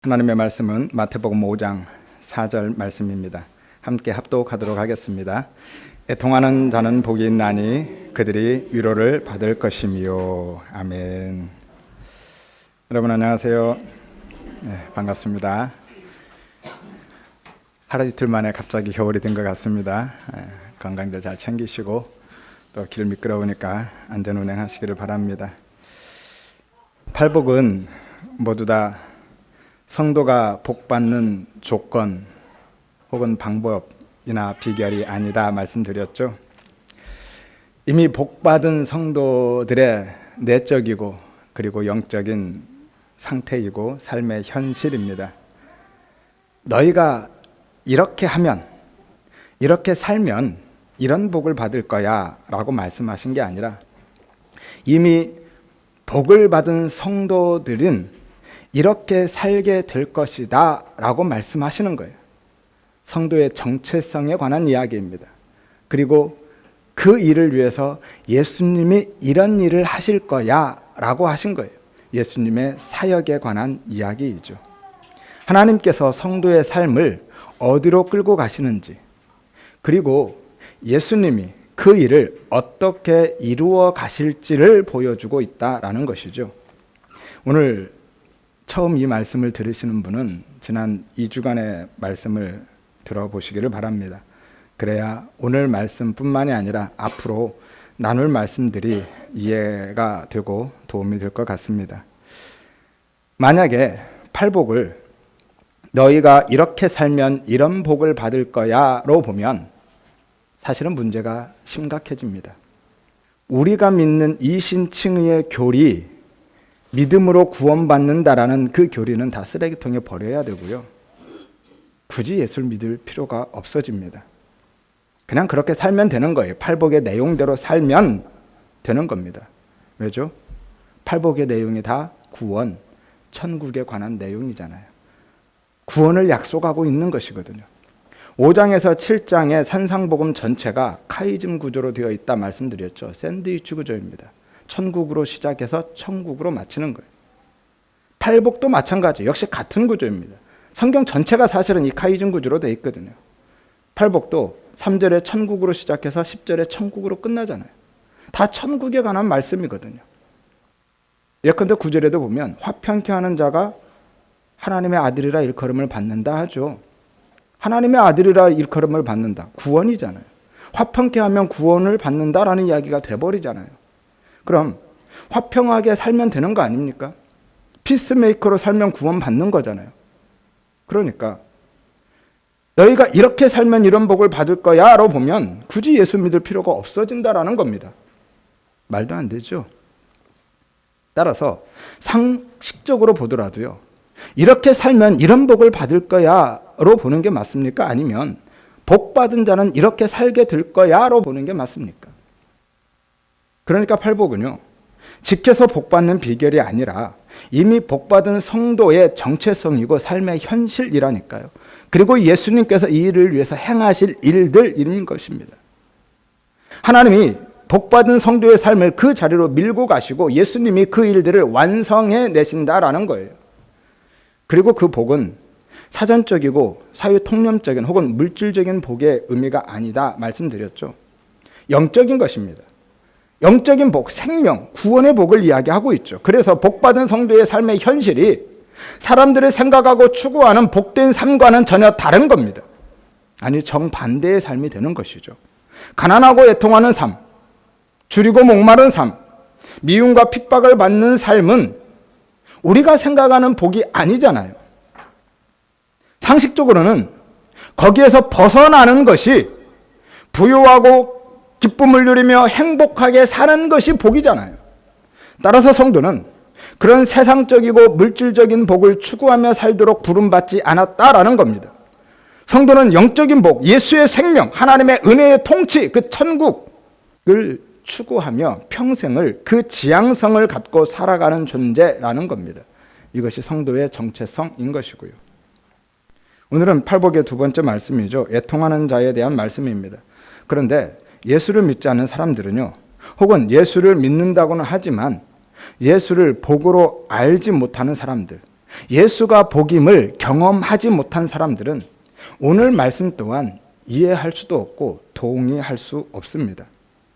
하나님의 말씀은 마태복음 5장 4절 말씀입니다. 함께 합독하도록 하겠습니다. 애통하는 자는 복이 있나니 그들이 위로를 받을 것이며. 아멘. 여러분 안녕하세요. 네, 반갑습니다. 하루 이틀 만에 갑자기 겨울이 된 것 같습니다. 건강들 잘 챙기시고 또 길 미끄러우니까 안전 운행하시기를 바랍니다. 팔복은 모두 다 성도가 복받는 조건 혹은 방법이나 비결이 아니다 말씀드렸죠. 이미 복받은 성도들의 내적이고 그리고 영적인 상태이고 삶의 현실입니다. 너희가 이렇게 하면, 이렇게 살면 이런 복을 받을 거야 라고 말씀하신 게 아니라 이미 복을 받은 성도들은 이렇게 살게 될 것이다 라고 말씀하시는 거예요. 성도의 정체성에 관한 이야기입니다. 그리고 그 일을 위해서 예수님이 이런 일을 하실 거야 라고 하신 거예요. 예수님의 사역에 관한 이야기이죠. 하나님께서 성도의 삶을 어디로 끌고 가시는지, 그리고 예수님이 그 일을 어떻게 이루어 가실지를 보여주고 있다라는 것이죠. 오늘 처음 이 말씀을 들으시는 분은 지난 2주간의 말씀을 들어보시기를 바랍니다. 그래야 오늘 말씀뿐만이 아니라 앞으로 나눌 말씀들이 이해가 되고 도움이 될 것 같습니다. 만약에 팔복을 너희가 이렇게 살면 이런 복을 받을 거야로 보면 사실은 문제가 심각해집니다. 우리가 믿는 이신칭의의 교리, 믿음으로 구원받는다라는 그 교리는 다 쓰레기통에 버려야 되고요. 굳이 예수를 믿을 필요가 없어집니다. 그냥 그렇게 살면 되는 거예요. 팔복의 내용대로 살면 되는 겁니다. 왜죠? 팔복의 내용이 다 구원, 천국에 관한 내용이잖아요. 구원을 약속하고 있는 것이거든요. 5장에서 7장의 산상복음 전체가 카이즘 구조로 되어 있다 말씀드렸죠. 샌드위치 구조입니다. 천국으로 시작해서 천국으로 마치는 거예요. 팔복도 마찬가지, 역시 같은 구조입니다. 성경 전체가 사실은 이 카이즘 구조로 되어 있거든요. 팔복도 3절에 천국으로 시작해서 10절에 천국으로 끝나잖아요. 다 천국에 관한 말씀이거든요. 예컨대 9절에도 보면 화평케 하는 자가 하나님의 아들이라 일컬음을 받는다 하죠. 하나님의 아들이라 일컬음을 받는다. 구원이잖아요. 화평케 하면 구원을 받는다라는 이야기가 돼버리잖아요. 그럼 화평하게 살면 되는 거 아닙니까? 피스메이커로 살면 구원받는 거잖아요. 그러니까 너희가 이렇게 살면 이런 복을 받을 거야 라고 보면 굳이 예수 믿을 필요가 없어진다라는 겁니다. 말도 안 되죠. 따라서 상식적으로 보더라도요, 이렇게 살면 이런 복을 받을 거야 로 보는 게 맞습니까? 아니면 복 받은 자는 이렇게 살게 될 거야 로 보는 게 맞습니까? 그러니까 팔복은요, 지켜서 복받는 비결이 아니라 이미 복받은 성도의 정체성이고 삶의 현실이라니까요. 그리고 예수님께서 이 일을 위해서 행하실 일들인 것입니다. 하나님이 복받은 성도의 삶을 그 자리로 밀고 가시고 예수님이 그 일들을 완성해 내신다라는 거예요. 그리고 그 복은 사전적이고 사회통념적인 혹은 물질적인 복의 의미가 아니다 말씀드렸죠. 영적인 것입니다. 영적인 복, 생명, 구원의 복을 이야기하고 있죠. 그래서 복받은 성도의 삶의 현실이 사람들이 생각하고 추구하는 복된 삶과는 전혀 다른 겁니다. 아니, 정반대의 삶이 되는 것이죠. 가난하고 애통하는 삶, 줄이고 목마른 삶, 미움과 핍박을 받는 삶은 우리가 생각하는 복이 아니잖아요. 상식적으로는 거기에서 벗어나는 것이 부유하고 기쁨을 누리며 행복하게 사는 것이 복이잖아요. 따라서 성도는 그런 세상적이고 물질적인 복을 추구하며 살도록 부름받지 않았다라는 겁니다. 성도는 영적인 복, 예수의 생명, 하나님의 은혜의 통치, 그 천국을 추구하며 평생을 그 지향성을 갖고 살아가는 존재라는 겁니다. 이것이 성도의 정체성인 것이고요. 오늘은 팔복의 두 번째 말씀이죠. 애통하는 자에 대한 말씀입니다. 그런데 예수를 믿지 않는 사람들은요, 혹은 예수를 믿는다고는 하지만 예수를 복으로 알지 못하는 사람들, 예수가 복임을 경험하지 못한 사람들은 오늘 말씀 또한 이해할 수도 없고 동의할 수 없습니다.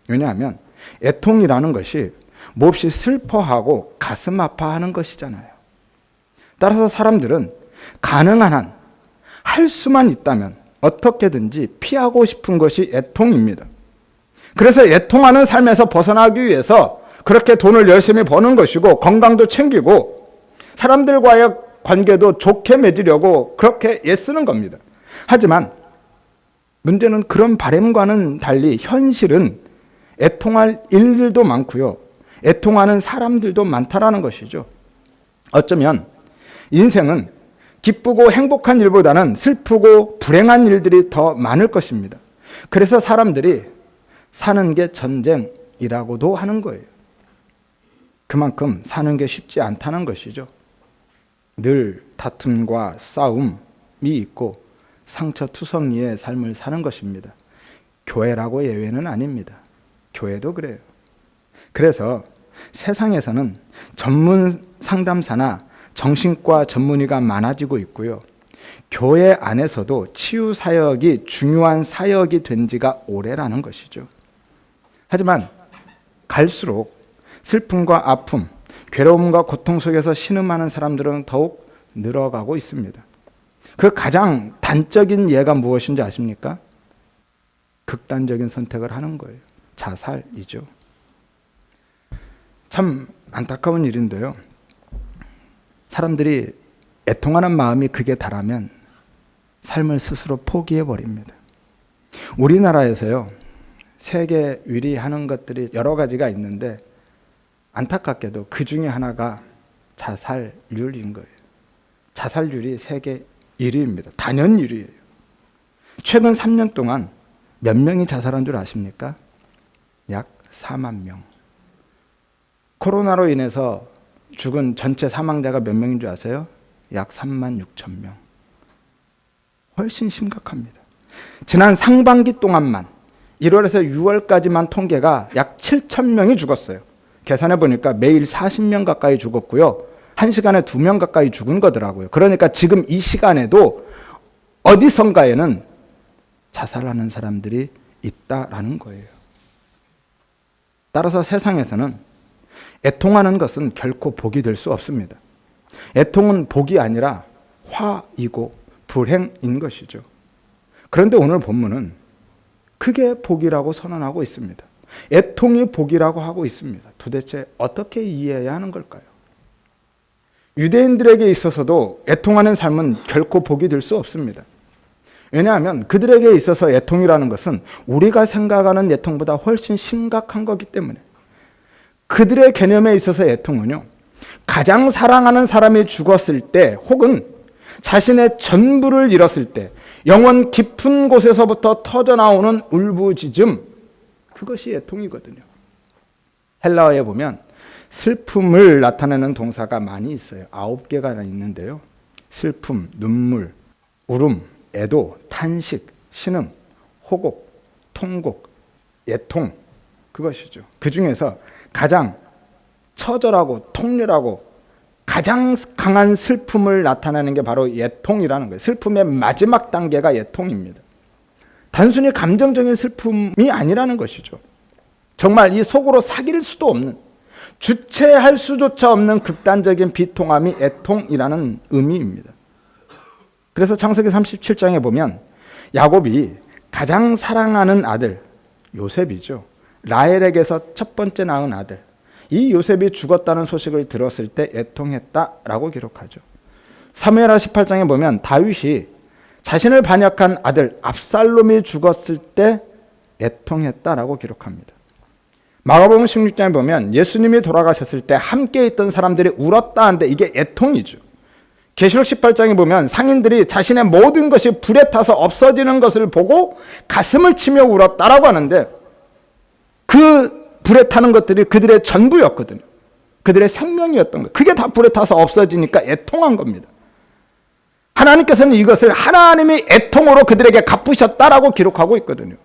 왜냐하면 애통이라는 것이 몹시 슬퍼하고 가슴 아파하는 것이잖아요. 따라서 사람들은 가능한 한 할 수만 있다면 어떻게든지 피하고 싶은 것이 애통입니다. 그래서 애통하는 삶에서 벗어나기 위해서 그렇게 돈을 열심히 버는 것이고 건강도 챙기고 사람들과의 관계도 좋게 맺으려고 그렇게 애쓰는 겁니다. 하지만 문제는 그런 바람과는 달리 현실은 애통할 일들도 많고요. 애통하는 사람들도 많다라는 것이죠. 어쩌면 인생은 기쁘고 행복한 일보다는 슬프고 불행한 일들이 더 많을 것입니다. 그래서 사람들이 사는 게 전쟁이라고도 하는 거예요. 그만큼 사는 게 쉽지 않다는 것이죠. 늘 다툼과 싸움이 있고 상처투성이의 삶을 사는 것입니다. 교회라고 예외는 아닙니다. 교회도 그래요. 그래서 세상에서는 전문 상담사나 정신과 전문의가 많아지고 있고요. 교회 안에서도 치유 사역이 중요한 사역이 된 지가 오래라는 것이죠. 하지만 갈수록 슬픔과 아픔, 괴로움과 고통 속에서 신음하는 사람들은 더욱 늘어가고 있습니다. 그 가장 단적인 예가 무엇인지 아십니까? 극단적인 선택을 하는 거예요. 자살이죠. 참 안타까운 일인데요. 사람들이 애통하는 마음이 극에 달하면 삶을 스스로 포기해버립니다. 우리나라에서요, 세계 위리하는 것들이 여러 가지가 있는데 안타깝게도 그 중에 하나가 자살률인 거예요. 자살률이 세계 1위입니다. 단연 1위예요. 최근 3년 동안 몇 명이 자살한 줄 아십니까? 약 4만 명. 코로나로 인해서 죽은 전체 사망자가 몇 명인 줄 아세요? 약 3만 6천 명. 훨씬 심각합니다. 지난 상반기 동안만 1월에서 6월까지만 통계가 약 7천 명이 죽었어요. 계산해 보니까 매일 40명 가까이 죽었고요. 1시간에 2명 가까이 죽은 거더라고요. 그러니까 지금 이 시간에도 어디선가에는 자살하는 사람들이 있다라는 거예요. 따라서 세상에서는 애통하는 것은 결코 복이 될 수 없습니다. 애통은 복이 아니라 화이고 불행인 것이죠. 그런데 오늘 본문은 그게 복이라고 선언하고 있습니다. 애통이 복이라고 하고 있습니다. 도대체 어떻게 이해해야 하는 걸까요? 유대인들에게 있어서도 애통하는 삶은 결코 복이 될 수 없습니다. 왜냐하면 그들에게 있어서 애통이라는 것은 우리가 생각하는 애통보다 훨씬 심각한 거기 때문에 그들의 개념에 있어서 애통은요, 가장 사랑하는 사람이 죽었을 때 혹은 자신의 전부를 잃었을 때 영원 깊은 곳에서부터 터져나오는 울부짖음, 그것이 애통이거든요. 헬라어에 보면 슬픔을 나타내는 동사가 많이 있어요. 9개가 있는데요. 슬픔, 눈물, 울음, 애도, 탄식, 신음, 호곡, 통곡, 애통, 그것이죠. 그 중에서 가장 처절하고 통렬하고 가장 강한 슬픔을 나타내는 게 바로 애통이라는 거예요. 슬픔의 마지막 단계가 애통입니다. 단순히 감정적인 슬픔이 아니라는 것이죠. 정말 이 속으로 사귈 수도 없는, 주체할 수조차 없는 극단적인 비통함이 애통이라는 의미입니다. 그래서 창세기 37장에 보면 야곱이 가장 사랑하는 아들 요셉이죠. 라헬에게서 첫 번째 낳은 아들, 이 요셉이 죽었다는 소식을 들었을 때 애통했다라고 기록하죠. 사무엘하 18장에 보면 다윗이 자신을 반역한 아들 압살롬이 죽었을 때 애통했다라고 기록합니다. 마가복음 16장에 보면 예수님이 돌아가셨을 때 함께 있던 사람들이 울었다 하는데 이게 애통이죠. 계시록 18장에 보면 상인들이 자신의 모든 것이 불에 타서 없어지는 것을 보고 가슴을 치며 울었다라고 하는데 그 불에 타는 것들이 그들의 전부였거든요. 그들의 생명이었던 것. 그게 다 불에 타서 없어지니까 애통한 겁니다. 하나님께서는 이것을 하나님이 애통으로 그들에게 갚으셨다라고 기록하고 있거든요.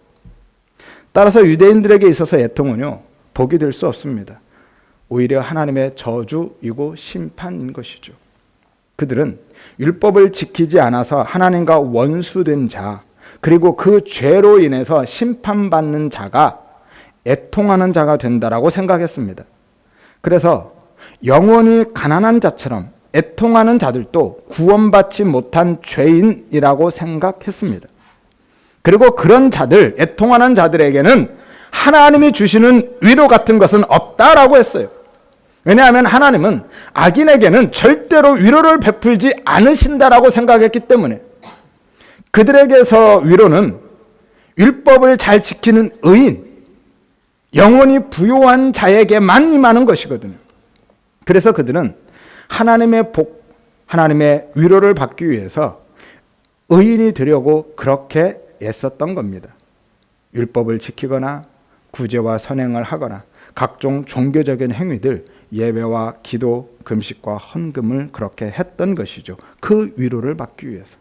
따라서 유대인들에게 있어서 애통은요, 복이 될 수 없습니다. 오히려 하나님의 저주이고 심판인 것이죠. 그들은 율법을 지키지 않아서 하나님과 원수된 자, 그리고 그 죄로 인해서 심판받는 자가 애통하는 자가 된다라고 생각했습니다. 그래서 영원히 가난한 자처럼 애통하는 자들도 구원받지 못한 죄인이라고 생각했습니다. 그리고 그런 자들, 애통하는 자들에게는 하나님이 주시는 위로 같은 것은 없다라고 했어요. 왜냐하면 하나님은 악인에게는 절대로 위로를 베풀지 않으신다라고 생각했기 때문에 그들에게서 위로는 율법을 잘 지키는 의인, 영원히 부요한 자에게만 임하는 것이거든요. 그래서 그들은 하나님의 복, 하나님의 위로를 받기 위해서 의인이 되려고 그렇게 애썼던 겁니다. 율법을 지키거나 구제와 선행을 하거나 각종 종교적인 행위들, 예배와 기도, 금식과 헌금을 그렇게 했던 것이죠. 그 위로를 받기 위해서.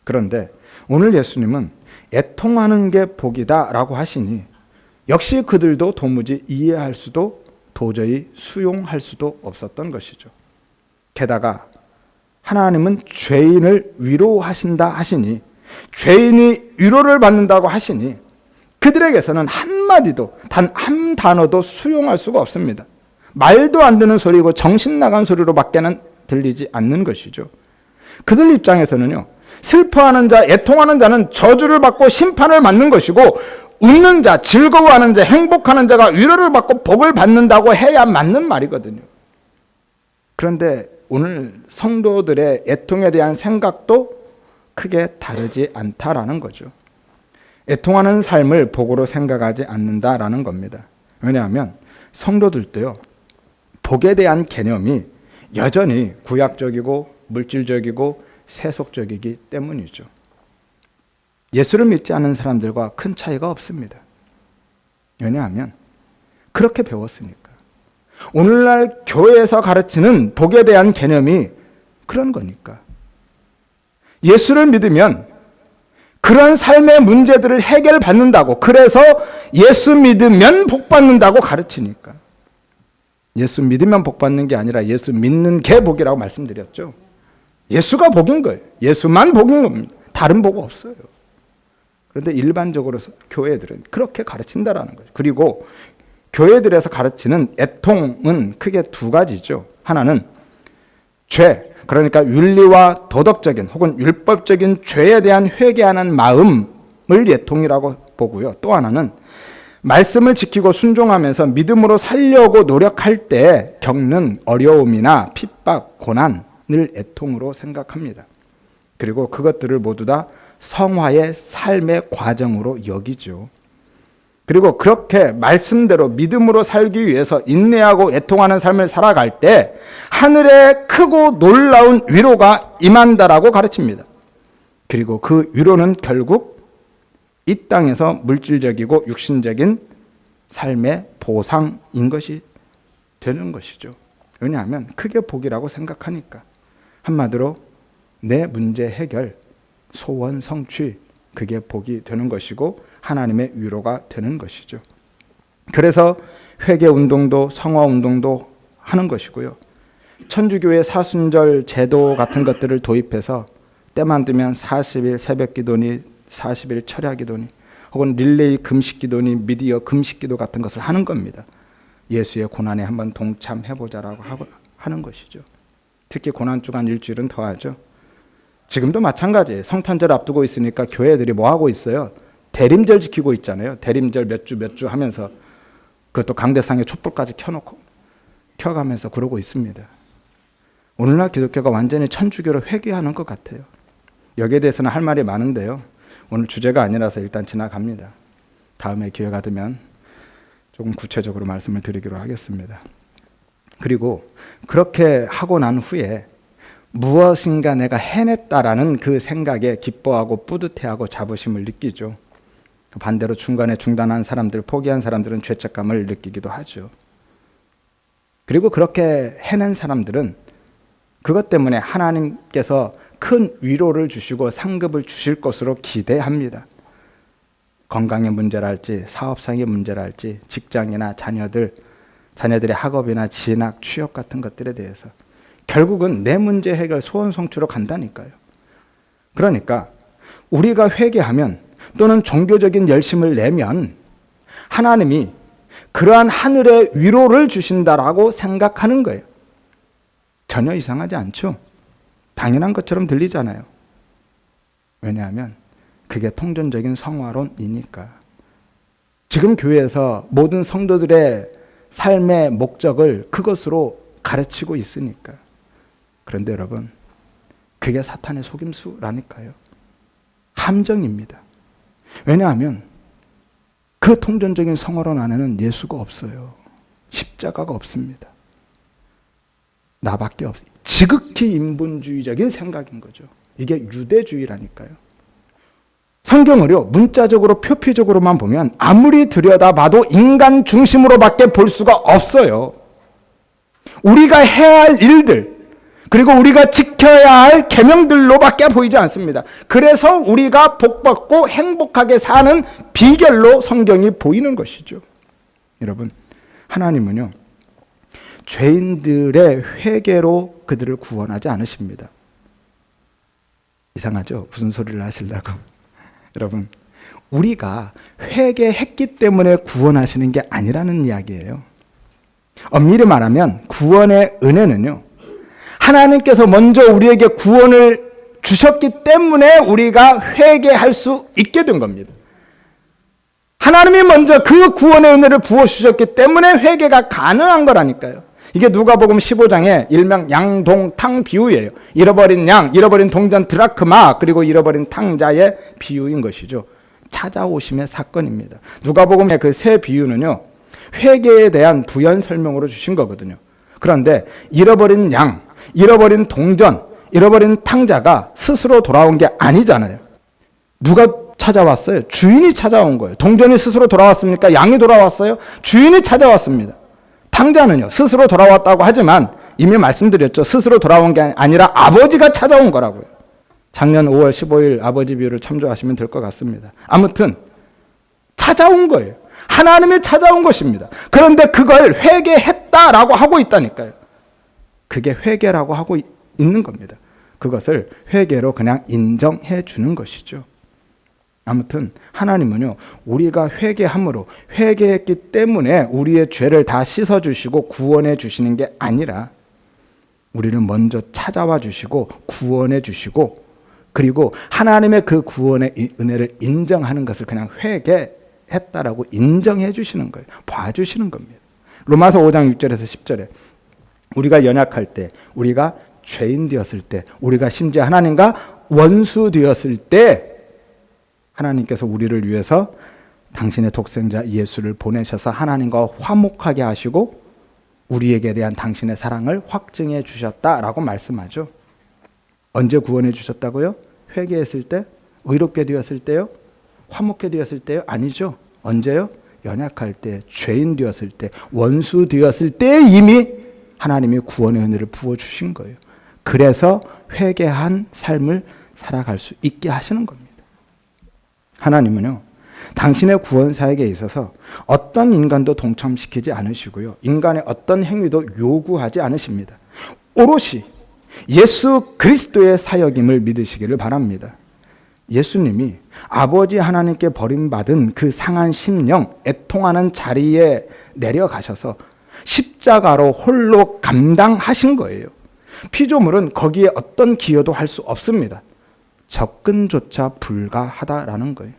그런데 오늘 예수님은 애통하는 게 복이다라고 하시니 역시 그들도 도무지 이해할 수도 도저히 수용할 수도 없었던 것이죠. 게다가 하나님은 죄인을 위로하신다 하시니, 죄인이 위로를 받는다고 하시니 그들에게서는 한마디도, 단 한 단어도 수용할 수가 없습니다. 말도 안 되는 소리고 정신 나간 소리로밖에는 들리지 않는 것이죠. 그들 입장에서는요, 슬퍼하는 자, 애통하는 자는 저주를 받고 심판을 받는 것이고, 웃는 자, 즐거워하는 자, 행복하는 자가 위로를 받고 복을 받는다고 해야 맞는 말이거든요. 그런데 오늘 성도들의 애통에 대한 생각도 크게 다르지 않다라는 거죠. 애통하는 삶을 복으로 생각하지 않는다라는 겁니다. 왜냐하면 성도들도요, 복에 대한 개념이 여전히 구약적이고 물질적이고 세속적이기 때문이죠. 예수를 믿지 않는 사람들과 큰 차이가 없습니다. 왜냐하면 그렇게 배웠으니까. 오늘날 교회에서 가르치는 복에 대한 개념이 그런 거니까. 예수를 믿으면 그런 삶의 문제들을 해결받는다고, 그래서 예수 믿으면 복 받는다고 가르치니까. 예수 믿으면 복 받는 게 아니라 예수 믿는 게 복이라고 말씀드렸죠. 예수가 복인 거예요. 예수만 복인 겁니다. 다른 복 없어요. 그런데 일반적으로 교회들은 그렇게 가르친다라는 거죠. 그리고 교회들에서 가르치는 애통은 크게 두 가지죠. 하나는 죄, 그러니까 윤리와 도덕적인 혹은 율법적인 죄에 대한 회개하는 마음을 애통이라고 보고요. 또 하나는 말씀을 지키고 순종하면서 믿음으로 살려고 노력할 때 겪는 어려움이나 핍박, 고난을 애통으로 생각합니다. 그리고 그것들을 모두 다 성화의 삶의 과정으로 여기죠. 그리고 그렇게 말씀대로 믿음으로 살기 위해서 인내하고 애통하는 삶을 살아갈 때 하늘에 크고 놀라운 위로가 임한다라고 가르칩니다. 그리고 그 위로는 결국 이 땅에서 물질적이고 육신적인 삶의 보상인 것이 되는 것이죠. 왜냐하면 크게 복이라고 생각하니까. 한마디로 내 문제 해결, 소원 성취, 그게 복이 되는 것이고 하나님의 위로가 되는 것이죠. 그래서 회개 운동도 성화 운동도 하는 것이고요. 천주교의 사순절 제도 같은 것들을 도입해서 때만 되면 40일 새벽 기도니 40일 철야 기도니 혹은 릴레이 금식 기도니 미디어 금식 기도 같은 것을 하는 겁니다. 예수의 고난에 한번 동참해보자라고 하는 것이죠. 특히 고난주간 일주일은 더하죠. 지금도 마찬가지예요. 성탄절 앞두고 있으니까 교회들이 뭐 하고 있어요? 대림절 지키고 있잖아요. 대림절 몇 주 하면서 그것도 강대상에 촛불까지 켜가면서 그러고 있습니다. 오늘날 기독교가 완전히 천주교로 회귀하는 것 같아요. 여기에 대해서는 할 말이 많은데요. 오늘 주제가 아니라서 일단 지나갑니다. 다음에 기회가 되면 조금 구체적으로 말씀을 드리기로 하겠습니다. 그리고 그렇게 하고 난 후에 무엇인가 내가 해냈다라는 그 생각에 기뻐하고 뿌듯해하고 자부심을 느끼죠. 반대로 중간에 중단한 사람들, 포기한 사람들은 죄책감을 느끼기도 하죠. 그리고 그렇게 해낸 사람들은 그것 때문에 하나님께서 큰 위로를 주시고 상급을 주실 것으로 기대합니다. 건강의 문제랄지 사업상의 문제랄지 직장이나 자녀들의 학업이나 진학, 취업 같은 것들에 대해서 결국은 내 문제 해결 소원 성취로 간다니까요. 그러니까 우리가 회개하면 또는 종교적인 열심을 내면 하나님이 그러한 하늘의 위로를 주신다라고 생각하는 거예요. 전혀 이상하지 않죠? 당연한 것처럼 들리잖아요. 왜냐하면 그게 통전적인 성화론이니까. 지금 교회에서 모든 성도들의 삶의 목적을 그것으로 가르치고 있으니까. 그런데 여러분, 그게 사탄의 속임수라니까요. 함정입니다. 왜냐하면 그 통전적인 성화론 안에는 예수가 없어요. 십자가가 없습니다. 나밖에 없어요. 지극히 인본주의적인 생각인 거죠. 이게 유대주의라니까요. 성경을요, 문자적으로 표피적으로만 보면 아무리 들여다봐도 인간 중심으로밖에 볼 수가 없어요. 우리가 해야 할 일들, 그리고 우리가 지켜야 할 계명들로밖에 보이지 않습니다. 그래서 우리가 복받고 행복하게 사는 비결로 성경이 보이는 것이죠. 여러분, 하나님은요, 죄인들의 회개로 그들을 구원하지 않으십니다. 이상하죠? 무슨 소리를 하시려고. 여러분, 우리가 회개했기 때문에 구원하시는 게 아니라는 이야기예요. 엄밀히 말하면 구원의 은혜는요, 하나님께서 먼저 우리에게 구원을 주셨기 때문에 우리가 회개할 수 있게 된 겁니다. 하나님이 먼저 그 구원의 은혜를 부어주셨기 때문에 회개가 가능한 거라니까요. 이게 누가복음 15장의 일명 양동탕 비유예요. 잃어버린 양, 잃어버린 동전 드라크마, 그리고 잃어버린 탕자의 비유인 것이죠. 찾아오심의 사건입니다. 누가복음의 그 세 비유는요, 회개에 대한 부연 설명으로 주신 거거든요. 그런데 잃어버린 양, 잃어버린 동전, 잃어버린 탕자가 스스로 돌아온 게 아니잖아요. 누가 찾아왔어요? 주인이 찾아온 거예요. 동전이 스스로 돌아왔습니까? 양이 돌아왔어요? 주인이 찾아왔습니다. 탕자는요, 스스로 돌아왔다고 하지만 이미 말씀드렸죠. 스스로 돌아온 게 아니라 아버지가 찾아온 거라고요. 작년 5월 15일 아버지 비유를 참조하시면 될 것 같습니다. 아무튼 찾아온 거예요. 하나님이 찾아온 것입니다. 그런데 그걸 회개했다라고 하고 있다니까요. 그게 회개라고 하고 있는 겁니다. 그것을 회개로 그냥 인정해 주는 것이죠. 아무튼 하나님은요, 우리가 회개함으로, 회개했기 때문에 우리의 죄를 다 씻어주시고 구원해 주시는 게 아니라 우리를 먼저 찾아와 주시고 구원해 주시고, 그리고 하나님의 그 구원의 은혜를 인정하는 것을 그냥 회개했다라고 인정해 주시는 거예요. 봐주시는 겁니다. 로마서 5장 6절에서 10절에 우리가 연약할 때, 우리가 죄인 되었을 때, 우리가 심지어 하나님과 원수 되었을 때 하나님께서 우리를 위해서 당신의 독생자 예수를 보내셔서 하나님과 화목하게 하시고 우리에게 대한 당신의 사랑을 확증해 주셨다라고 말씀하죠. 언제 구원해 주셨다고요? 회개했을 때? 의롭게 되었을 때요? 화목해 되었을 때요? 아니죠. 언제요? 연약할 때, 죄인 되었을 때, 원수 되었을 때 이미 하나님이 구원의 은혜를 부어주신 거예요. 그래서 회개한 삶을 살아갈 수 있게 하시는 겁니다. 하나님은요, 당신의 구원사역에 있어서 어떤 인간도 동참시키지 않으시고요, 인간의 어떤 행위도 요구하지 않으십니다. 오롯이 예수 그리스도의 사역임을 믿으시기를 바랍니다. 예수님이 아버지 하나님께 버림받은 그 상한 심령, 애통하는 자리에 내려가셔서 십자가로 홀로 감당하신 거예요. 피조물은 거기에 어떤 기여도 할 수 없습니다. 접근조차 불가하다라는 거예요.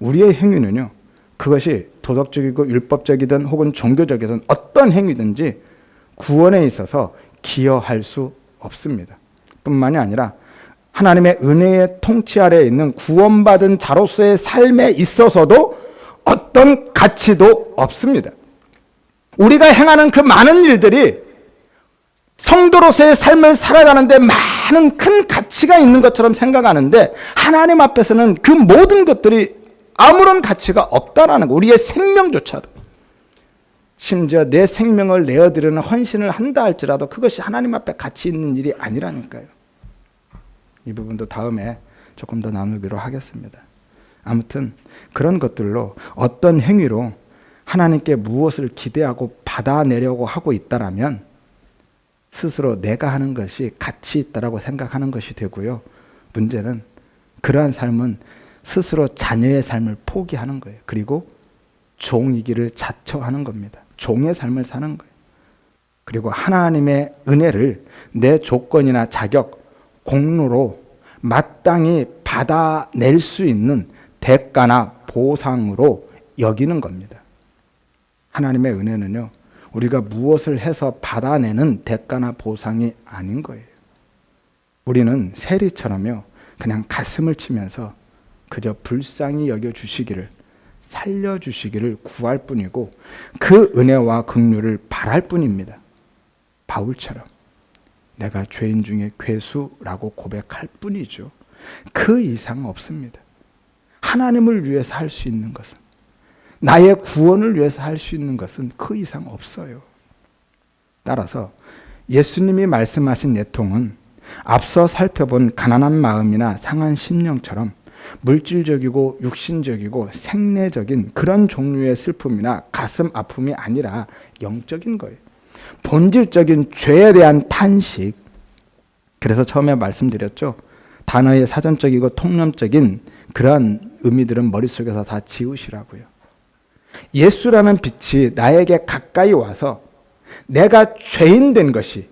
우리의 행위는요, 그것이 도덕적이고 율법적이든 혹은 종교적이든 어떤 행위든지 구원에 있어서 기여할 수 없습니다. 뿐만이 아니라 하나님의 은혜의 통치 아래에 있는 구원받은 자로서의 삶에 있어서도 어떤 가치도 없습니다. 우리가 행하는 그 많은 일들이 성도로서의 삶을 살아가는데 많은 큰 가치가 있는 것처럼 생각하는데 하나님 앞에서는 그 모든 것들이 아무런 가치가 없다라는 거. 우리의 생명조차도, 심지어 내 생명을 내어드리는 헌신을 한다 할지라도 그것이 하나님 앞에 가치 있는 일이 아니라니까요. 이 부분도 다음에 조금 더 나누기로 하겠습니다. 아무튼 그런 것들로 어떤 행위로 하나님께 무엇을 기대하고 받아내려고 하고 있다라면 스스로 내가 하는 것이 가치 있다라고 생각하는 것이 되고요. 문제는 그러한 삶은 스스로 자녀의 삶을 포기하는 거예요. 그리고 종이기를 자처하는 겁니다. 종의 삶을 사는 거예요. 그리고 하나님의 은혜를 내 조건이나 자격, 공로로 마땅히 받아낼 수 있는 대가나 보상으로 여기는 겁니다. 하나님의 은혜는요, 우리가 무엇을 해서 받아내는 대가나 보상이 아닌 거예요. 우리는 세리처럼요, 그냥 가슴을 치면서 그저 불쌍히 여겨주시기를, 살려주시기를 구할 뿐이고 그 은혜와 긍휼을 바랄 뿐입니다. 바울처럼 내가 죄인 중에 괴수라고 고백할 뿐이죠. 그 이상 없습니다. 하나님을 위해서 할 수 있는 것은, 나의 구원을 위해서 할 수 있는 것은 그 이상 없어요. 따라서 예수님이 말씀하신 애통은 앞서 살펴본 가난한 마음이나 상한 심령처럼 물질적이고 육신적이고 생내적인 그런 종류의 슬픔이나 가슴 아픔이 아니라 영적인 거예요. 본질적인 죄에 대한 탄식. 그래서 처음에 말씀드렸죠. 단어의 사전적이고 통념적인 그런 의미들은 머릿속에서 다 지우시라고요. 예수라는 빛이 나에게 가까이 와서 내가 죄인 된 것이,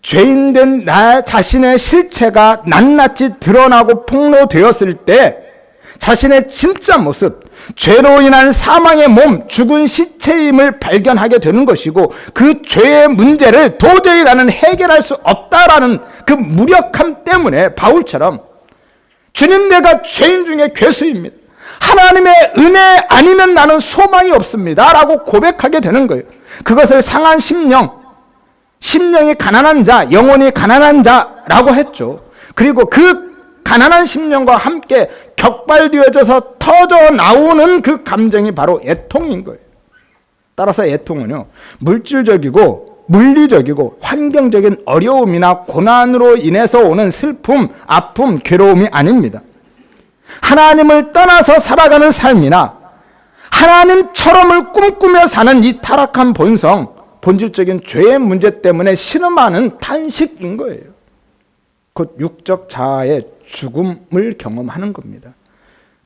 죄인 된 나 자신의 실체가 낱낱이 드러나고 폭로되었을 때 자신의 진짜 모습, 죄로 인한 사망의 몸, 죽은 시체임을 발견하게 되는 것이고, 그 죄의 문제를 도저히 나는 해결할 수 없다라는 그 무력함 때문에 바울처럼 주님, 내가 죄인 중에 괴수입니다. 하나님의 은혜 아니면 나는 소망이 없습니다 라고 고백하게 되는 거예요. 그것을 상한 심령, 심령이 가난한 자, 영혼이 가난한 자라고 했죠. 그리고 그 가난한 심령과 함께 격발되어져서 터져 나오는 그 감정이 바로 애통인 거예요. 따라서 애통은요, 물질적이고 물리적이고 환경적인 어려움이나 고난으로 인해서 오는 슬픔, 아픔, 괴로움이 아닙니다. 하나님을 떠나서 살아가는 삶이나 하나님처럼을 꿈꾸며 사는 이 타락한 본성, 본질적인 죄의 문제 때문에 신음하는 탄식인 거예요. 곧 육적 자아의 죽음을 경험하는 겁니다.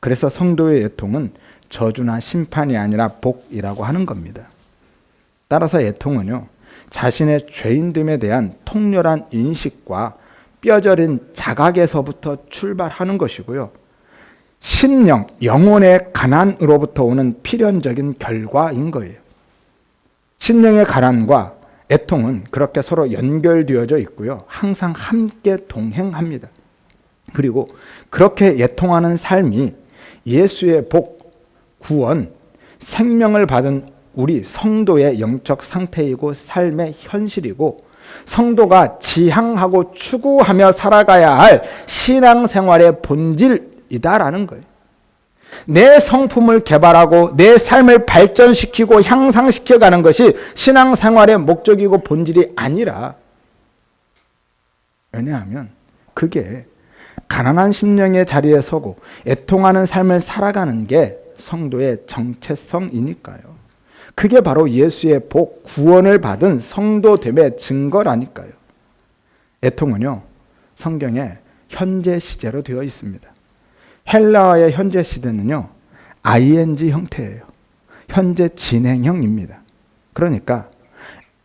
그래서 성도의 애통은 저주나 심판이 아니라 복이라고 하는 겁니다. 따라서 애통은요, 자신의 죄인됨에 대한 통렬한 인식과 뼈저린 자각에서부터 출발하는 것이고요, 심령, 영혼의 가난으로부터 오는 필연적인 결과인 거예요. 심령의 가난과 애통은 그렇게 서로 연결되어져 있고요, 항상 함께 동행합니다. 그리고 그렇게 애통하는 삶이 예수의 복, 구원, 생명을 받은 우리 성도의 영적 상태이고 삶의 현실이고, 성도가 지향하고 추구하며 살아가야 할 신앙생활의 본질이다라는 거예요. 내 성품을 개발하고 내 삶을 발전시키고 향상시켜가는 것이 신앙생활의 목적이고 본질이 아니라, 왜냐하면 그게 가난한 심령의 자리에 서고 애통하는 삶을 살아가는 게 성도의 정체성이니까요. 그게 바로 예수의 복, 구원을 받은 성도됨의 증거라니까요. 애통은요, 성경에 현재 시제로 되어 있습니다. 헬라어의 현재 시제는요, ing 형태예요. 현재 진행형입니다. 그러니까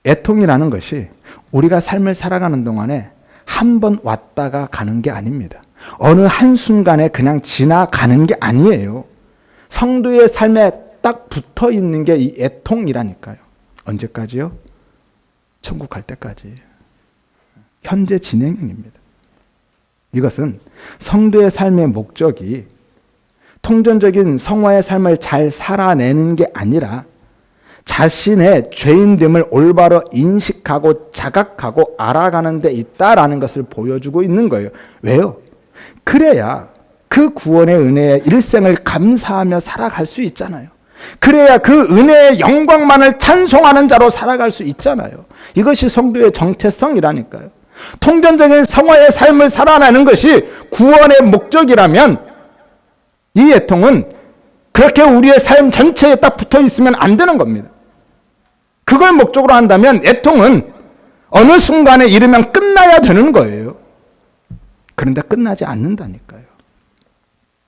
애통이라는 것이 우리가 삶을 살아가는 동안에 한 번 왔다가 가는 게 아닙니다. 어느 한순간에 그냥 지나가는 게 아니에요. 성도의 삶에 딱 붙어 있는 게 이 애통이라니까요. 언제까지요? 천국 갈 때까지. 현재 진행형입니다. 이것은 성도의 삶의 목적이 통전적인 성화의 삶을 잘 살아내는 게 아니라 자신의 죄인됨을 올바로 인식하고 자각하고 알아가는 데 있다라는 것을 보여주고 있는 거예요. 왜요? 그래야 그 구원의 은혜에 일생을 감사하며 살아갈 수 있잖아요. 그래야 그 은혜의 영광만을 찬송하는 자로 살아갈 수 있잖아요. 이것이 성도의 정체성이라니까요. 통전적인 성화의 삶을 살아내는 것이 구원의 목적이라면 이 애통은 그렇게 우리의 삶 전체에 딱 붙어 있으면 안 되는 겁니다. 그걸 목적으로 한다면 애통은 어느 순간에 이르면 끝나야 되는 거예요. 그런데 끝나지 않는다니까요.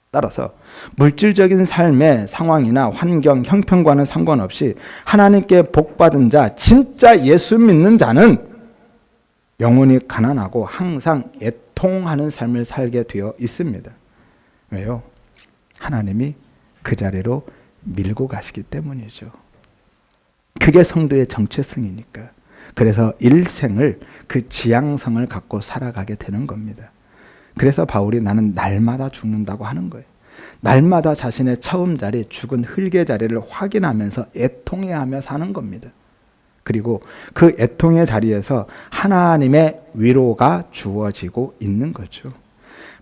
따라서 물질적인 삶의 상황이나 환경, 형편과는 상관없이 하나님께 복받은 자, 진짜 예수 믿는 자는 영혼이 가난하고 항상 애통하는 삶을 살게 되어 있습니다. 왜요? 하나님이 그 자리로 밀고 가시기 때문이죠. 그게 성도의 정체성이니까. 그래서 일생을 그 지향성을 갖고 살아가게 되는 겁니다. 그래서 바울이 나는 날마다 죽는다고 하는 거예요. 날마다 자신의 처음 자리, 죽은 흙의 자리를 확인하면서 애통해하며 사는 겁니다. 그리고 그 애통의 자리에서 하나님의 위로가 주어지고 있는 거죠.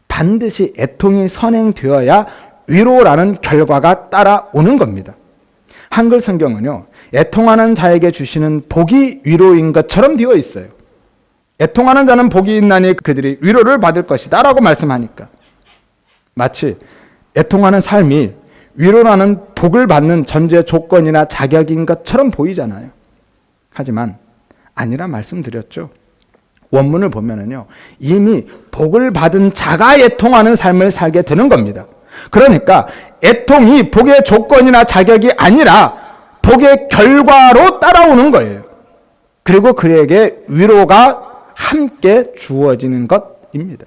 반드시 애통이 선행되어야 위로라는 결과가 따라오는 겁니다. 한글 성경은요, 애통하는 자에게 주시는 복이 위로인 것처럼 되어 있어요. 애통하는 자는 복이 있나니 그들이 위로를 받을 것이다 라고 말씀하니까 마치 애통하는 삶이 위로라는 복을 받는 전제 조건이나 자격인 것처럼 보이잖아요. 하지만 아니라 말씀드렸죠. 원문을 보면은요, 이미 복을 받은 자가 애통하는 삶을 살게 되는 겁니다. 그러니까 애통이 복의 조건이나 자격이 아니라 복의 결과로 따라오는 거예요. 그리고 그에게 위로가 함께 주어지는 것입니다.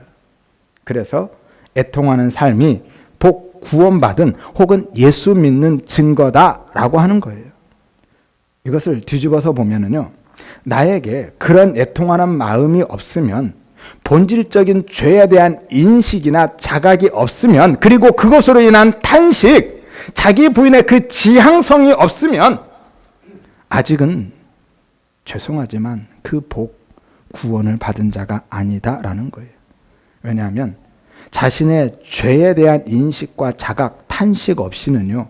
그래서 애통하는 삶이 복 구원받은 혹은 예수 믿는 증거다라고 하는 거예요. 이것을 뒤집어서 보면은요, 나에게 그런 애통하는 마음이 없으면, 본질적인 죄에 대한 인식이나 자각이 없으면, 그리고 그것으로 인한 탄식, 자기 부인의 그 지향성이 없으면 아직은 죄송하지만 그 복 구원을 받은 자가 아니다라는 거예요. 왜냐하면 자신의 죄에 대한 인식과 자각, 탄식 없이는요,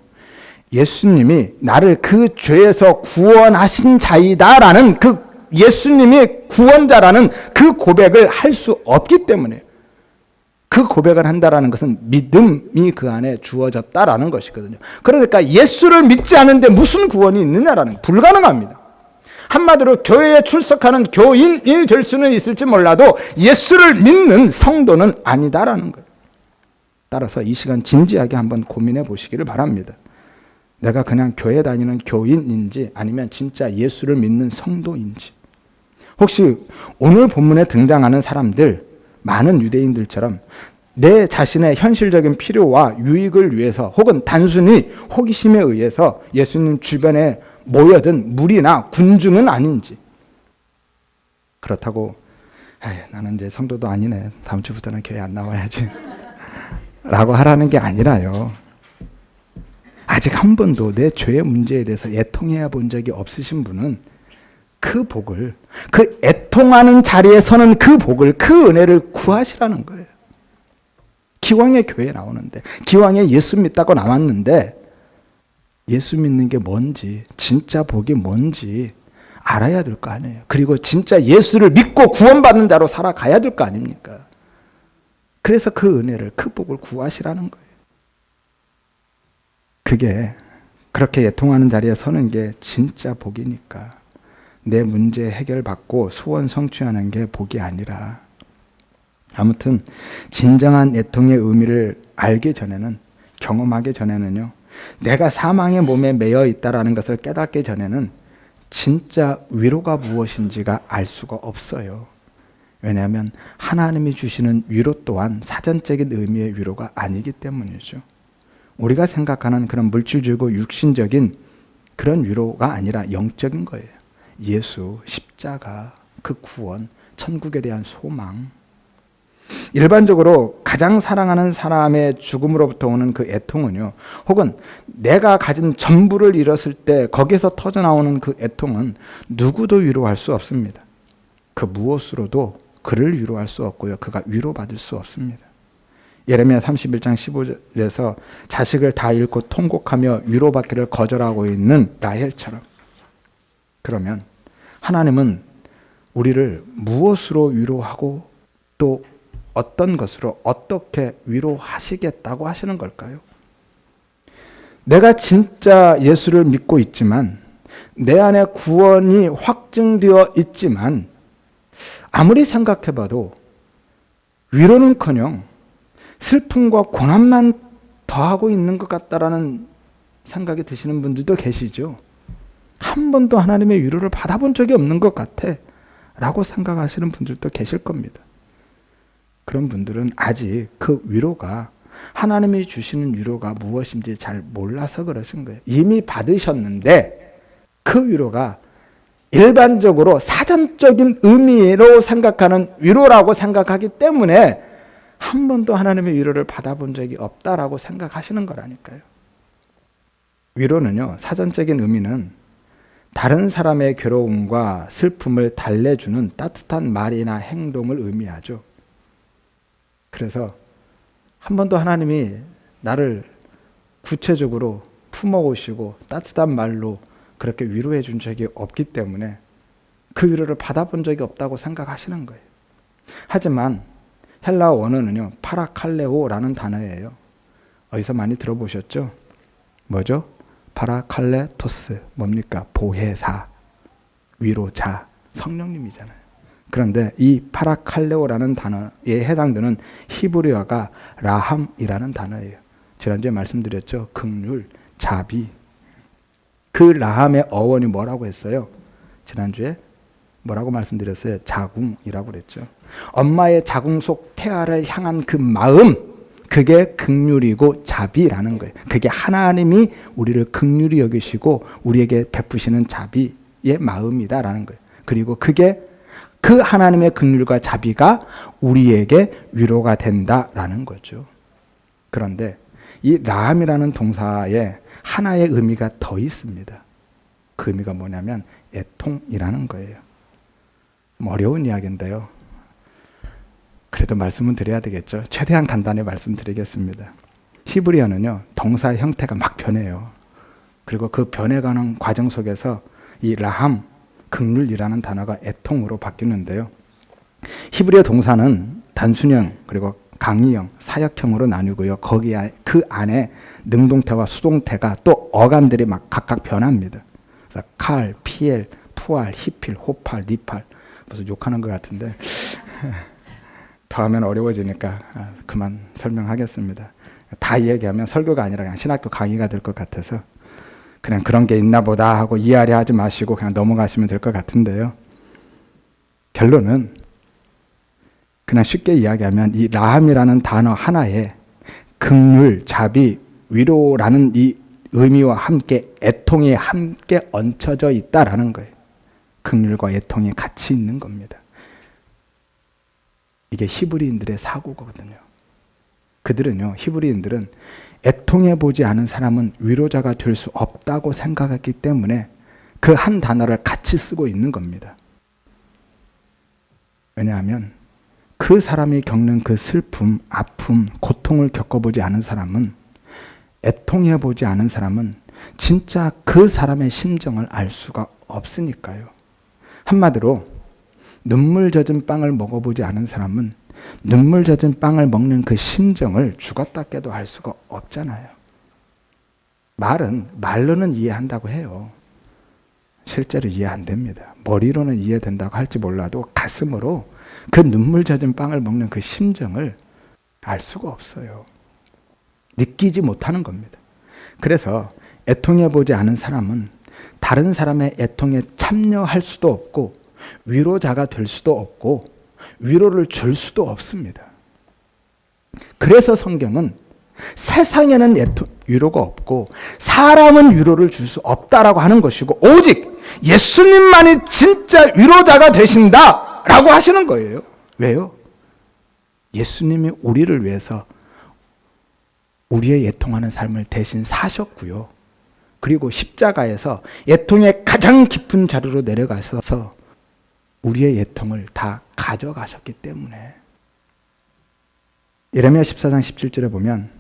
예수님이 나를 그 죄에서 구원하신 자이다라는 그 예수님이 구원자라는 그 고백을 할 수 없기 때문에, 그 고백을 한다라는 것은 믿음이 그 안에 주어졌다라는 것이거든요. 그러니까 예수를 믿지 않는데 무슨 구원이 있느냐라는, 불가능합니다. 한마디로 교회에 출석하는 교인이 될 수는 있을지 몰라도 예수를 믿는 성도는 아니다라는 거예요. 따라서 이 시간 진지하게 한번 고민해 보시기를 바랍니다. 내가 그냥 교회 다니는 교인인지 아니면 진짜 예수를 믿는 성도인지. 혹시 오늘 본문에 등장하는 사람들, 많은 유대인들처럼 내 자신의 현실적인 필요와 유익을 위해서 혹은 단순히 호기심에 의해서 예수님 주변에 모여든 무리나 군중은 아닌지. 그렇다고 나는 이제 성도도 아니네, 다음 주부터는 교회 안 나와야지 라고 하라는 게 아니라요, 아직 한 번도 내 죄의 문제에 대해서 애통해 본 적이 없으신 분은 그 복을, 그 애통하는 자리에 서는 그 복을, 그 은혜를 구하시라는 거예요. 기왕에 교회에 나오는데, 기왕에 예수 믿다고 나왔는데 예수 믿는 게 뭔지, 진짜 복이 뭔지 알아야 될 거 아니에요. 그리고 진짜 예수를 믿고 구원받는 자로 살아가야 될 거 아닙니까? 그래서 그 은혜를, 그 복을 구하시라는 거예요. 그게 그렇게 애통하는 자리에 서는 게 진짜 복이니까. 내 문제 해결받고 소원 성취하는 게 복이 아니라, 아무튼 진정한 애통의 의미를 알기 전에는, 경험하기 전에는요, 내가 사망의 몸에 매여 있다라는 것을 깨닫기 전에는 진짜 위로가 무엇인지가 알 수가 없어요. 왜냐하면 하나님이 주시는 위로 또한 사전적인 의미의 위로가 아니기 때문이죠. 우리가 생각하는 그런 물질주고 육신적인 그런 위로가 아니라 영적인 거예요. 예수, 십자가, 그 구원, 천국에 대한 소망. 일반적으로 가장 사랑하는 사람의 죽음으로부터 오는 그 애통은요, 혹은 내가 가진 전부를 잃었을 때 거기서 터져나오는 그 애통은 누구도 위로할 수 없습니다. 그 무엇으로도 그를 위로할 수 없고요, 그가 위로받을 수 없습니다. 예레미야 31장 15절에서 자식을 다 잃고 통곡하며 위로받기를 거절하고 있는 라헬처럼, 그러면 하나님은 우리를 무엇으로 위로하고 또 어떤 것으로 어떻게 위로하시겠다고 하시는 걸까요? 내가 진짜 예수를 믿고 있지만, 내 안에 구원이 확증되어 있지만 아무리 생각해봐도 위로는커녕 슬픔과 고난만 더하고 있는 것 같다라는 생각이 드시는 분들도 계시죠. 한 번도 하나님의 위로를 받아본 적이 없는 것 같아 라고 생각하시는 분들도 계실 겁니다. 그런 분들은 아직 그 위로가, 하나님이 주시는 위로가 무엇인지 잘 몰라서 그러신 거예요. 이미 받으셨는데 그 위로가 일반적으로 사전적인 의미로 생각하는 위로라고 생각하기 때문에 한 번도 하나님의 위로를 받아본 적이 없다라고 생각하시는 거라니까요. 위로는요, 사전적인 의미는 다른 사람의 괴로움과 슬픔을 달래주는 따뜻한 말이나 행동을 의미하죠. 그래서 한 번도 하나님이 나를 구체적으로 품어오시고 따뜻한 말로 그렇게 위로해 준 적이 없기 때문에 그 위로를 받아본 적이 없다고 생각하시는 거예요. 하지만 헬라어 원어는요, 파라칼레오라는 단어예요. 어디서 많이 들어보셨죠? 뭐죠? 파라칼레토스, 뭡니까? 보혜사, 위로자, 성령님이잖아요. 그런데 이 파라칼레오라는 단어에 해당되는 히브리어가 라함이라는 단어예요. 지난주에 말씀드렸죠? 긍휼, 자비. 그 라함의 어원이 뭐라고 했어요? 지난주에 뭐라고 말씀드렸어요? 자궁이라고 그랬죠. 엄마의 자궁 속 태아를 향한 그 마음, 그게 긍휼이고 자비라는 거예요. 그게 하나님이 우리를 긍휼히 여기시고 우리에게 베푸시는 자비의 마음이다라는 거예요. 그리고 그게 그 하나님의 긍휼과 자비가 우리에게 위로가 된다라는 거죠. 그런데 이 라함이라는 동사에 하나의 의미가 더 있습니다. 그 의미가 뭐냐면 애통이라는 거예요. 좀 어려운 이야기인데요. 그래도 말씀은 드려야 되겠죠. 최대한 간단히 말씀드리겠습니다. 히브리어는요, 동사의 형태가 막 변해요. 그리고 그 변해가는 과정 속에서 이 라함, 긍휼이라는 단어가 애통으로 바뀌는데요. 히브리어 동사는 단순형 그리고 강의형, 사역형으로 나뉘고요. 거기에 그 안에 능동태와 수동태가 또 어간들이 막 각각 변합니다. 그래서 칼, 피엘, 푸알, 히필, 호팔, 니팔, 무슨 욕하는 것 같은데 더 하면 어려워지니까 그만 설명하겠습니다. 다 이야기하면 설교가 아니라 그냥 신학교 강의가 될 것 같아서 그냥 그런 게 있나 보다 하고 이해하려 하지 마시고 그냥 넘어가시면 될 것 같은데요. 결론은 그냥 쉽게 이야기하면 이 라함이라는 단어 하나에 긍휼, 자비, 위로라는 이 의미와 함께 애통이 함께 얹혀져 있다라는 거예요. 긍휼과 애통이 같이 있는 겁니다. 이게 히브리인들의 사고거든요. 그들은요, 히브리인들은 애통해 보지 않은 사람은 위로자가 될 수 없다고 생각했기 때문에 그 한 단어를 같이 쓰고 있는 겁니다. 왜냐하면 그 사람이 겪는 그 슬픔, 아픔, 고통을 겪어보지 않은 사람은, 애통해 보지 않은 사람은 진짜 그 사람의 심정을 알 수가 없으니까요. 한마디로 눈물 젖은 빵을 먹어보지 않은 사람은 눈물 젖은 빵을 먹는 그 심정을 죽었다 깨도 알 수가 없잖아요. 말로는 이해한다고 해요. 실제로 이해 안 됩니다. 머리로는 이해된다고 할지 몰라도 가슴으로 그 눈물 젖은 빵을 먹는 그 심정을 알 수가 없어요. 느끼지 못하는 겁니다. 그래서 애통해 보지 않은 사람은 다른 사람의 애통에 참여할 수도 없고 위로자가 될 수도 없고 위로를 줄 수도 없습니다. 그래서 성경은 세상에는 위로가 없고 사람은 위로를 줄 수 없다라고 하는 것이고 오직 예수님만이 진짜 위로자가 되신다라고 하시는 거예요. 왜요? 예수님이 우리를 위해서 우리의 애통하는 삶을 대신 사셨고요. 그리고 십자가에서 애통의 가장 깊은 자리로 내려가셔서 우리의 애통을 다 가져가셨기 때문에. 예레미야 14장 17절에 보면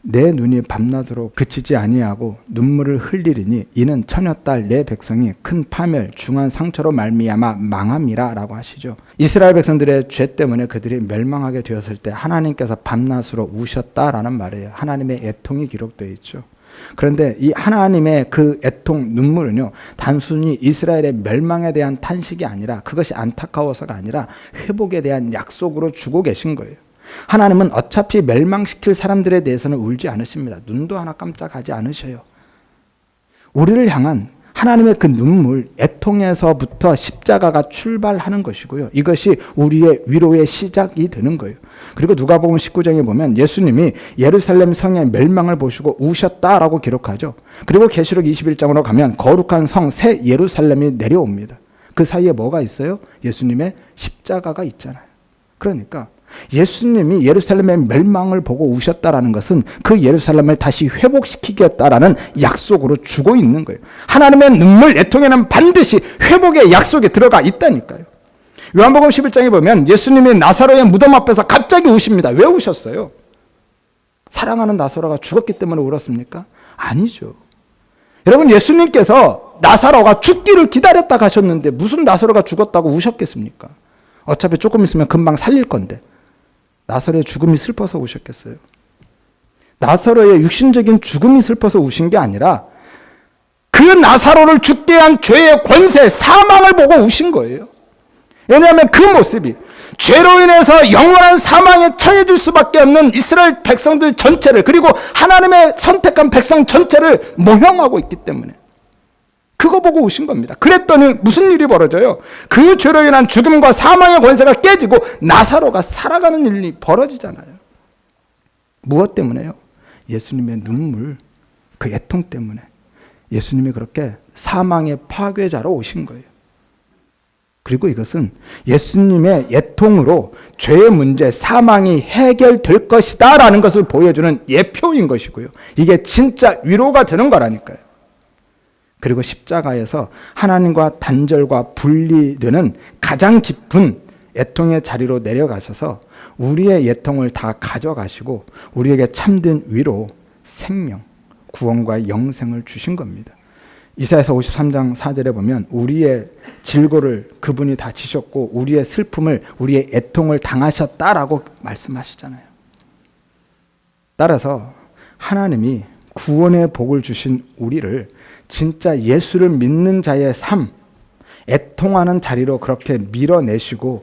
내 눈이 밤낮으로 그치지 아니하고 눈물을 흘리리니 이는 처녀딸 내 백성이 큰 파멸 중한 상처로 말미암아 망함이라 라고 하시죠. 이스라엘 백성들의 죄 때문에 그들이 멸망하게 되었을 때 하나님께서 밤낮으로 우셨다라는 말이에요. 하나님의 애통이 기록되어 있죠. 그런데 이 하나님의 그 애통 눈물은요, 단순히 이스라엘의 멸망에 대한 탄식이 아니라, 그것이 안타까워서가 아니라 회복에 대한 약속으로 주고 계신 거예요. 하나님은 어차피 멸망시킬 사람들에 대해서는 울지 않으십니다. 눈도 하나 깜짝하지 않으셔요. 우리를 향한 하나님의 그 눈물, 애통에서부터 십자가가 출발하는 것이고요. 이것이 우리의 위로의 시작이 되는 거예요. 그리고 누가복음 19장에 보면 예수님이 예루살렘 성의 멸망을 보시고 우셨다라고 기록하죠. 그리고 계시록 21장으로 가면 거룩한 성 새 예루살렘이 내려옵니다. 그 사이에 뭐가 있어요? 예수님의 십자가가 있잖아요. 그러니까 예수님이 예루살렘의 멸망을 보고 우셨다라는 것은 그 예루살렘을 다시 회복시키겠다라는 약속으로 주고 있는 거예요. 하나님의 눈물, 애통에는 반드시 회복의 약속이 들어가 있다니까요. 요한복음 11장에 보면 예수님이 나사로의 무덤 앞에서 갑자기 우십니다. 왜 우셨어요? 사랑하는 나사로가 죽었기 때문에 울었습니까? 아니죠. 여러분, 예수님께서 나사로가 죽기를 기다렸다 가셨는데 무슨 나사로가 죽었다고 우셨겠습니까? 어차피 조금 있으면 금방 살릴 건데 나사로의 죽음이 슬퍼서 우셨겠어요? 나사로의 육신적인 죽음이 슬퍼서 우신 게 아니라 그 나사로를 죽게 한 죄의 권세, 사망을 보고 우신 거예요. 왜냐하면 그 모습이 죄로 인해서 영원한 사망에 처해질 수밖에 없는 이스라엘 백성들 전체를, 그리고 하나님의 선택한 백성 전체를 모형하고 있기 때문에 그거 보고 우신 겁니다. 그랬더니 무슨 일이 벌어져요? 그 죄로 인한 죽음과 사망의 권세가 깨지고 나사로가 살아가는 일이 벌어지잖아요. 무엇 때문에요? 예수님의 눈물, 그 애통 때문에 예수님이 그렇게 사망의 파괴자로 오신 거예요. 그리고 이것은 예수님의 애통으로 죄의 문제, 사망이 해결될 것이다 라는 것을 보여주는 예표인 것이고요. 이게 진짜 위로가 되는 거라니까요. 그리고 십자가에서 하나님과 단절과 분리되는 가장 깊은 애통의 자리로 내려가셔서 우리의 애통을 다 가져가시고 우리에게 참된 위로, 생명, 구원과 영생을 주신 겁니다. 이사야서 53장 4절에 보면 우리의 질고를 그분이 다 지셨고 우리의 슬픔을, 우리의 애통을 당하셨다라고 말씀하시잖아요. 따라서 하나님이 구원의 복을 주신 우리를 진짜 예수를 믿는 자의 삶, 애통하는 자리로 그렇게 밀어내시고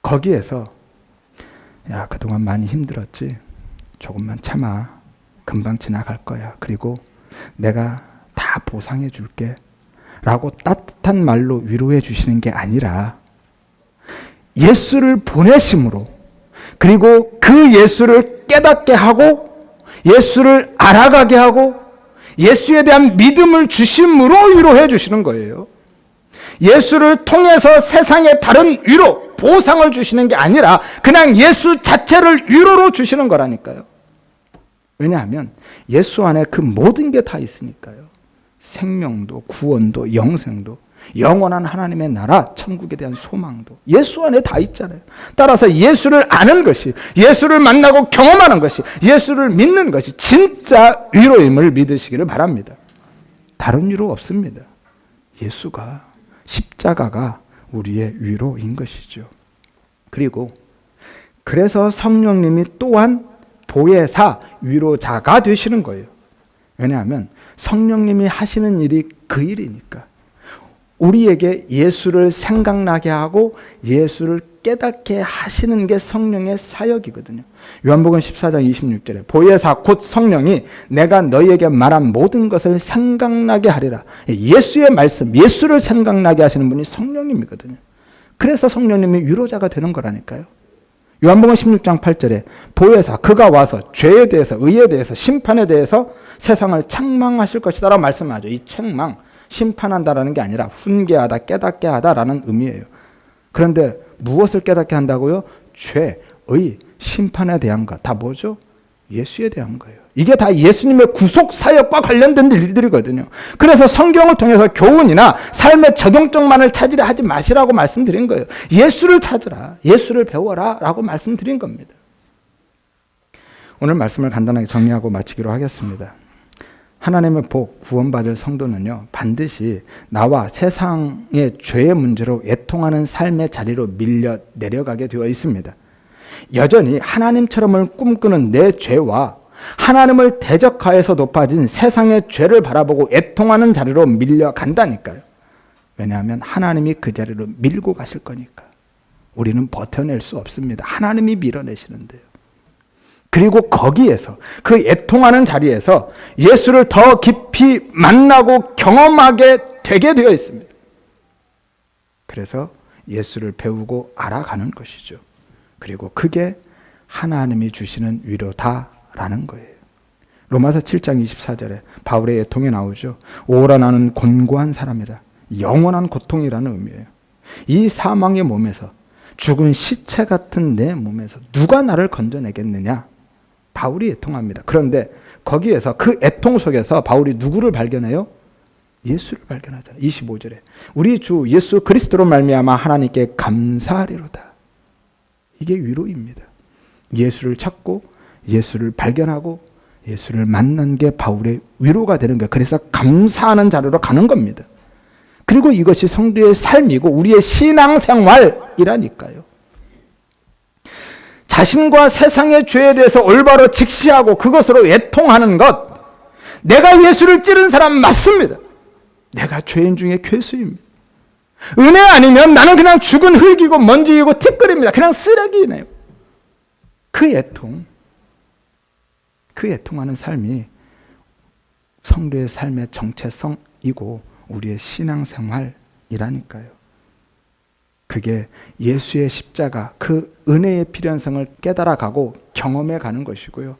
거기에서 야, 그동안 많이 힘들었지? 조금만 참아. 금방 지나갈 거야. 그리고 내가 다 보상해 줄게 라고 따뜻한 말로 위로해 주시는 게 아니라 예수를 보내심으로, 그리고 그 예수를 깨닫게 하고 예수를 알아가게 하고 예수에 대한 믿음을 주심으로 위로해 주시는 거예요. 예수를 통해서 세상에 다른 위로, 보상을 주시는 게 아니라 그냥 예수 자체를 위로로 주시는 거라니까요. 왜냐하면 예수 안에 그 모든 게 다 있으니까요. 생명도, 구원도, 영생도, 영원한 하나님의 나라, 천국에 대한 소망도 예수 안에 다 있잖아요. 따라서 예수를 아는 것이, 예수를 만나고 경험하는 것이, 예수를 믿는 것이 진짜 위로임을 믿으시기를 바랍니다. 다른 위로 없습니다. 예수가, 십자가가 우리의 위로인 것이죠. 그리고 그래서 성령님이 또한 보혜사, 위로자가 되시는 거예요. 왜냐하면 성령님이 하시는 일이 그 일이니까. 우리에게 예수를 생각나게 하고 예수를 깨닫게 하시는 게 성령의 사역이거든요. 요한복음 14장 26절에 보혜사 곧 성령이 내가 너희에게 말한 모든 것을 생각나게 하리라. 예수의 말씀, 예수를 생각나게 하시는 분이 성령님이거든요. 그래서 성령님이 위로자가 되는 거라니까요. 요한복음 16장 8절에 보혜사 그가 와서 죄에 대해서, 의에 대해서, 심판에 대해서 세상을 책망하실 것이다 라고 말씀하죠. 이 책망, 심판한다라는 게 아니라 훈계하다, 깨닫게 하다라는 의미예요. 그런데 무엇을 깨닫게 한다고요? 죄, 의, 심판에 대한 것, 다 뭐죠? 예수에 대한 거예요. 이게 다 예수님의 구속 사역과 관련된 일들이거든요. 그래서 성경을 통해서 교훈이나 삶의 적용점만을 찾으려 하지 마시라고 말씀드린 거예요. 예수를 찾으라, 예수를 배워라 라고 말씀드린 겁니다. 오늘 말씀을 간단하게 정리하고 마치기로 하겠습니다. 하나님의 복, 구원받을 성도는요, 반드시 나와 세상의 죄의 문제로 애통하는 삶의 자리로 밀려 내려가게 되어 있습니다. 여전히 하나님처럼을 꿈꾸는 내 죄와 하나님을 대적하여서 높아진 세상의 죄를 바라보고 애통하는 자리로 밀려간다니까요. 왜냐하면 하나님이 그 자리로 밀고 가실 거니까. 우리는 버텨낼 수 없습니다. 하나님이 밀어내시는데요. 그리고 거기에서, 그 애통하는 자리에서 예수를 더 깊이 만나고 경험하게 되게 되어 있습니다. 그래서 예수를 배우고 알아가는 것이죠. 그리고 그게 하나님이 주시는 위로다라는 거예요. 로마서 7장 24절에 바울의 애통이 나오죠. 오라 나는 곤고한 사람이다. 영원한 고통이라는 의미예요. 이 사망의 몸에서, 죽은 시체 같은 내 몸에서 누가 나를 건져내겠느냐? 바울이 애통합니다. 그런데 거기에서, 그 애통 속에서 바울이 누구를 발견해요? 예수를 발견하잖아요. 25절에 우리 주 예수 그리스도로 말미암아 하나님께 감사하리로다. 이게 위로입니다. 예수를 찾고 예수를 발견하고 예수를 만난 게 바울의 위로가 되는 거예요. 그래서 감사하는 자리로 가는 겁니다. 그리고 이것이 성도의 삶이고 우리의 신앙생활이라니까요. 자신과 세상의 죄에 대해서 올바로 직시하고 그것으로 애통하는 것. 내가 예수를 찌른 사람 맞습니다. 내가 죄인 중에 괴수입니다. 은혜 아니면 나는 그냥 죽은 흙이고 먼지이고 티끌입니다. 그냥 쓰레기네요. 그 애통, 그 애통하는 삶이 성도의 삶의 정체성이고 우리의 신앙생활이라니까요. 그게 예수의 십자가, 그 은혜의 필연성을 깨달아가고 경험해가는 것이고요.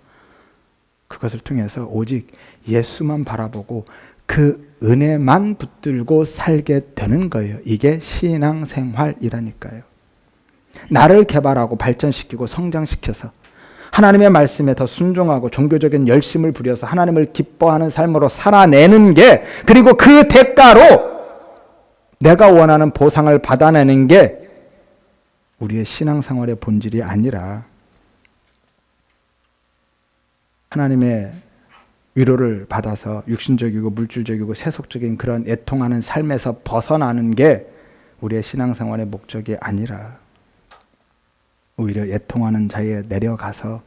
그것을 통해서 오직 예수만 바라보고 그 은혜만 붙들고 살게 되는 거예요. 이게 신앙생활이라니까요. 나를 개발하고 발전시키고 성장시켜서 하나님의 말씀에 더 순종하고 종교적인 열심을 부려서 하나님을 기뻐하는 삶으로 살아내는 게, 그리고 그 대가로 내가 원하는 보상을 받아내는 게 우리의 신앙생활의 본질이 아니라 하나님의 위로를 받아서 육신적이고 물질적이고 세속적인 그런 애통하는 삶에서 벗어나는 게 우리의 신앙생활의 목적이 아니라 오히려 애통하는 자리에 내려가서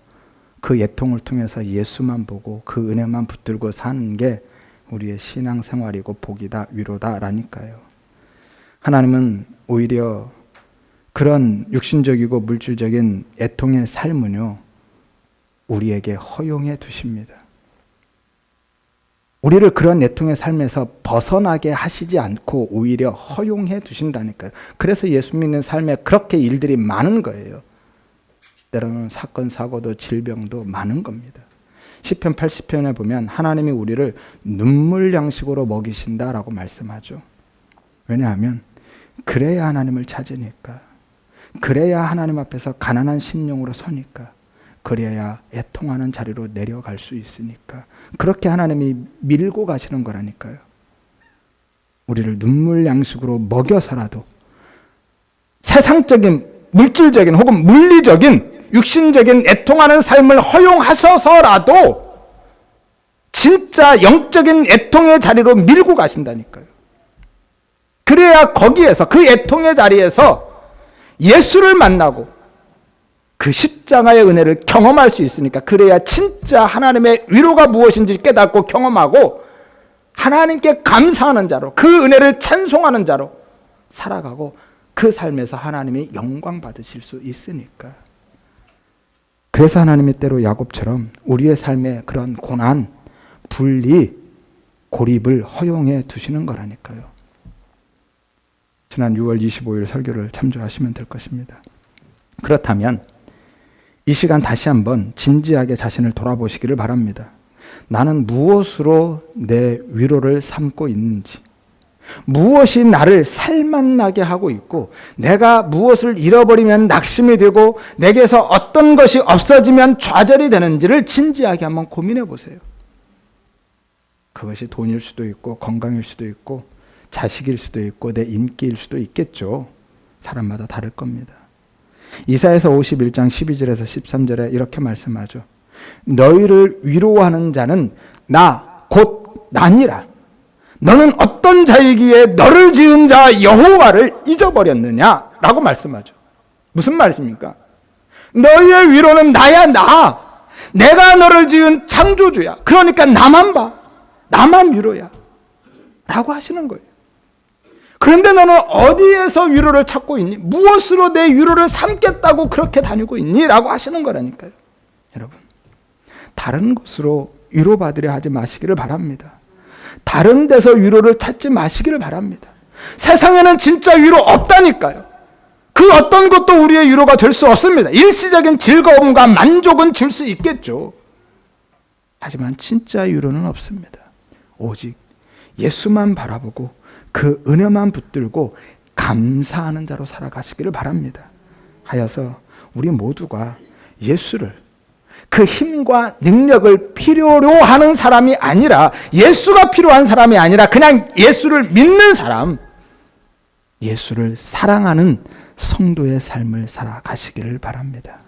그 애통을 통해서 예수만 보고 그 은혜만 붙들고 사는 게 우리의 신앙생활이고 복이다, 위로다라니까요. 하나님은 오히려 그런 육신적이고 물질적인 애통의 삶은요, 우리에게 허용해 두십니다. 우리를 그런 애통의 삶에서 벗어나게 하시지 않고 오히려 허용해 두신다니까요. 그래서 예수 믿는 삶에 그렇게 일들이 많은 거예요. 때로는 사건, 사고도 질병도 많은 겁니다. 시편 80편에 보면 하나님이 우리를 눈물 양식으로 먹이신다라고 말씀하죠. 왜냐하면 그래야 하나님을 찾으니까, 그래야 하나님 앞에서 가난한 심령으로 서니까, 그래야 애통하는 자리로 내려갈 수 있으니까, 그렇게 하나님이 밀고 가시는 거라니까요. 우리를 눈물 양식으로 먹여서라도 세상적인, 물질적인 혹은 물리적인 육신적인 애통하는 삶을 허용하셔서라도 진짜 영적인 애통의 자리로 밀고 가신다니까요. 그래야 거기에서, 그 애통의 자리에서 예수를 만나고 그 십자가의 은혜를 경험할 수 있으니까, 그래야 진짜 하나님의 위로가 무엇인지 깨닫고 경험하고 하나님께 감사하는 자로, 그 은혜를 찬송하는 자로 살아가고 그 삶에서 하나님이 영광 받으실 수 있으니까. 그래서 하나님이 때로 야곱처럼 우리의 삶에 그런 고난, 분리, 고립을 허용해 두시는 거라니까요. 지난 6월 25일 설교를 참조하시면 될 것입니다. 그렇다면 이 시간 다시 한번 진지하게 자신을 돌아보시기를 바랍니다. 나는 무엇으로 내 위로를 삼고 있는지, 무엇이 나를 살맛나게 하고 있고, 내가 무엇을 잃어버리면 낙심이 되고 내게서 어떤 것이 없어지면 좌절이 되는지를 진지하게 한번 고민해 보세요. 그것이 돈일 수도 있고 건강일 수도 있고 자식일 수도 있고 내 인기일 수도 있겠죠. 사람마다 다를 겁니다. 이사야서 51장 12절에서 13절에 이렇게 말씀하죠. 너희를 위로하는 자는 나, 곧 나니라. 너는 어떤 자이기에 너를 지은 자 여호와를 잊어버렸느냐? 라고 말씀하죠. 무슨 말씀입니까? 너희의 위로는 나야, 나. 내가 너를 지은 창조주야. 그러니까 나만 봐. 나만 위로야. 라고 하시는 거예요. 그런데 너는 어디에서 위로를 찾고 있니? 무엇으로 내 위로를 삼겠다고 그렇게 다니고 있니? 라고 하시는 거라니까요. 여러분, 다른 것으로 위로받으려 하지 마시기를 바랍니다. 다른 데서 위로를 찾지 마시기를 바랍니다. 세상에는 진짜 위로 없다니까요. 그 어떤 것도 우리의 위로가 될 수 없습니다. 일시적인 즐거움과 만족은 줄 수 있겠죠. 하지만 진짜 위로는 없습니다. 오직 예수만 바라보고 그 은혜만 붙들고 감사하는 자로 살아가시기를 바랍니다. 하여서 우리 모두가 예수를 그 힘과 능력을 필요로 하는 사람이 아니라, 예수가 필요한 사람이 아니라 그냥 예수를 믿는 사람, 예수를 사랑하는 성도의 삶을 살아가시기를 바랍니다.